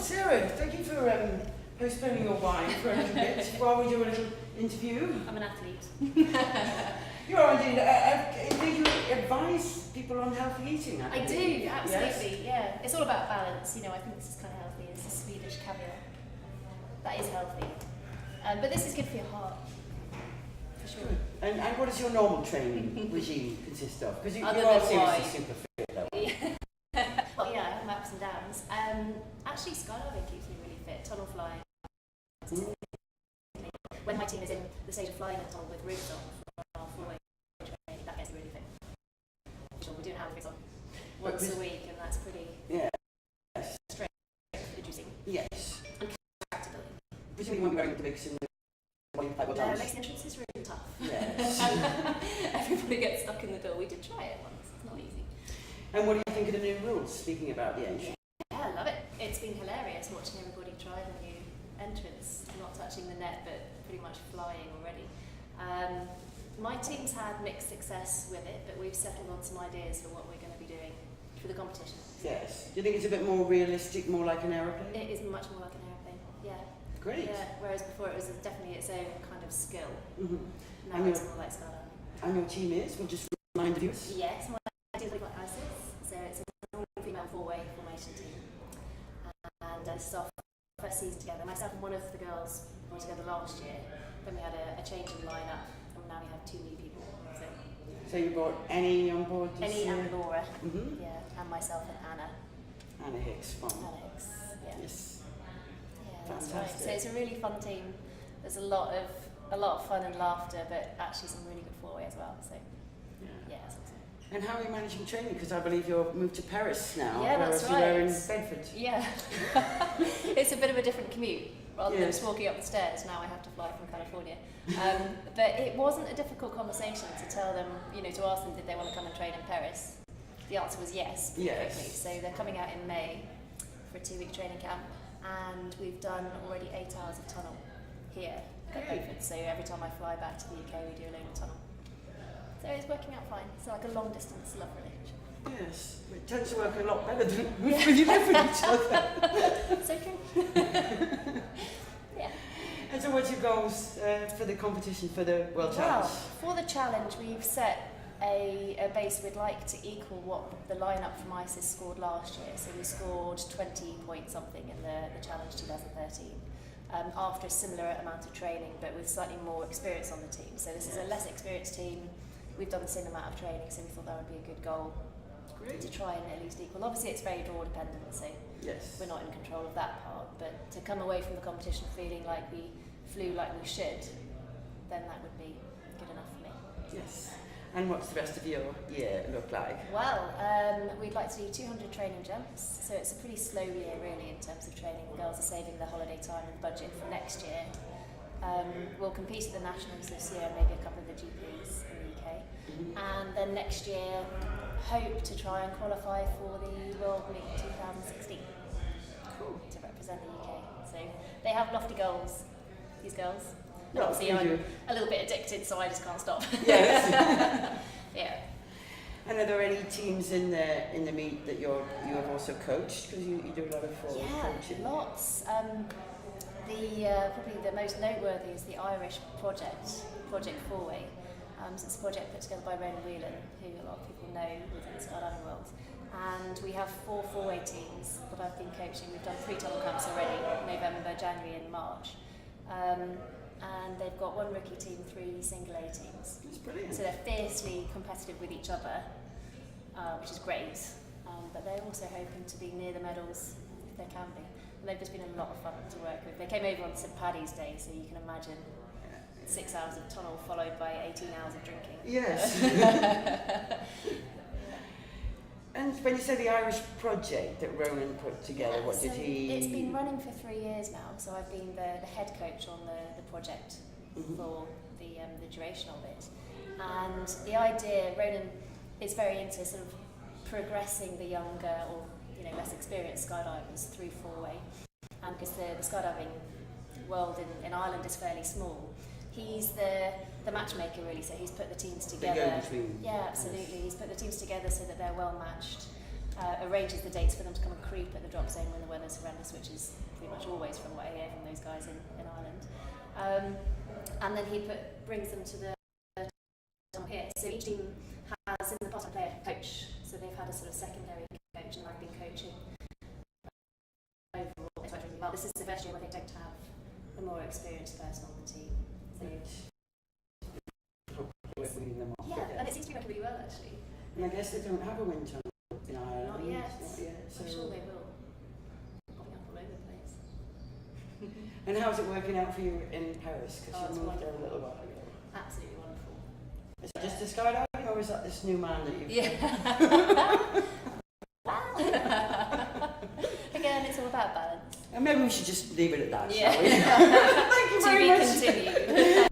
Sarah, thank you for postponing your wine for a little bit while we do a little interview. I'm an athlete. You are indeed. Do you advise people on healthy eating? I do, absolutely, yeah. It's all about balance. You know, I think this is kind of healthy. It's a Swedish caviar. That is healthy. But this is good for your heart. For sure. Good. And what does your normal training regime consist of? Because you Other are than seriously wine. super fit, though. Well, yeah, I have my ups and downs. Actually, skydiving keeps me really fit. Tunnel flying. When my team is in the stage of flying a tunnel with roofs on for our full-way training, that gets me really fit. Sure, we're doing handbricks on once a week, and that's pretty straight reducing. Yes. And character building. Presumably you won't be wearing the bigs in the Bodyflight No, it times. makes the entrances really tough. Yes. Everybody gets stuck in the door. We did try it once. It's not easy. And what do you think of the new rules, speaking about the entrance? Yeah, I love it. It's been hilarious watching everybody try the new entrance, not touching the net, but pretty much flying already. My team's had mixed success with it, but we've settled on some ideas for what we're going to be doing for the competition. Yes. Do you think it's a bit more realistic, more like an aeroplane? It is much more like an aeroplane, yeah. Great. Yeah, whereas before it was definitely its own kind of skill. Mm-hmm. Now it's more like skydiving. And your team is? We'll just remind the viewers. Yes, my Team Bodyflight Isis. So it's a female four-way formation team. And this is our first season together. Myself and one of the girls were together last year. Then we had a change in lineup, and now we have 2 new people. So you brought Annie on board this Annie year? and Laura, Mm-hmm. yeah, and myself and Anna. Anna Hicks, fine. Anna Hicks, yeah. Yes. Yeah, that's right. Fantastic. So it's a really fun team. There's a lot of fun and laughter, but actually some really good four-way as well. So yeah, it's awesome. And how are you managing training? Because I believe you're moved to Paris now, Yeah, whereas that's you were in right. Bedford. Yeah, it's a bit of a different commute. Rather than Yes. just walking up the stairs, now I have to fly from California. But it wasn't a difficult conversation to tell them, you know, to ask them did they want to come and train in Paris. The answer was yes, pretty quickly. So they're coming out in May for a 2-week training camp, and we've done already 8 hours of tunnel here at Bedford. So every time I fly back to the UK, we do a load of tunnel. So it's working out fine. It's like a long distance love relationship. Yes, it tends to work a lot better than when you live with each other. So true. Yeah. And so what's your goals for the competition, for the World Challenge? For the challenge, we've set a base we'd like to equal what the lineup from Isis scored last year. So we scored 20 point something in the challenge 2013. After a similar amount of training, but with slightly more experience on the team. So this is a less experienced team. We've done the same amount of training, so we thought that would be a good goal. Great. To try and at least equal. Obviously it's very draw dependent, so Yes. we're not in control of that part, but to come away from the competition feeling like we flew like we should, then that would be good enough for me. Yes. And what's the rest of your year look like? Well, we'd like to do 200 training jumps, so it's a pretty slow year really in terms of training. The girls are saving the holiday time and budget for next year. We'll compete at the Nationals this year, maybe a couple of the GPs in the UK. Mm-hmm. And then next year, hope to try and qualify for the World Meet 2016 to represent the UK. So they have lofty goals, these girls. And Well, obviously I'm a little bit addicted, so I just can't stop. Yes. Yeah. And are there any teams in the meet that you have also coached? Because you do a lot of forward coaching. Lots. Probably the most noteworthy is the Irish Project Four-Way. So it's a project put together by Ronan Whelan, who a lot of people know within the skydiving world. And we have 4 four-way teams that I've been coaching. We've done 3 tunnel camps already, November, January and March. And they've got 1 rookie team, 3 single A teams. That's brilliant. So they're fiercely competitive with each other, which is great. But they're also hoping to be near the medals if they can be. And they've just been a lot of fun to work with. They came over on St Paddy's Day, so you can imagine 6 hours of tunnel followed by 18 hours of drinking. Yes. And when you say the Irish project that Ronan put together, what did he... It's been running for 3 years now, so I've been the head coach on the project for the duration of it. And the idea, Ronan is very into sort of progressing the younger or less experienced skydivers through four-way. And because the skydiving world in Ireland is fairly small, he's the matchmaker really, so he's put the teams together. The go-between. Yeah, absolutely. He's put the teams together so that they're well matched. arranges the dates for them to come and creep at the drop zone when the weather's horrendous, which is pretty much always from what I hear from those guys in Ireland. And then he brings them to the here. So each team has in the past a player coach, so they've had a sort of secondary coach, and I've been coaching overall. It's worked really well. This is the first year where they don't have a more experienced person on the team. So yeah, and it seems to be working really well actually. And I guess they don't have a wind tunnel in Ireland. Not yet. So. I'm sure they will. Popping up all over the place. And how's it working out for you in Paris? Because you moved there a little while ago. Absolutely wonderful. Is it just the skydiving, or is that this new man that you've Again, it's all about balance. And maybe we should just leave it at that, Yeah. shall we? Thank you very much. To be continued.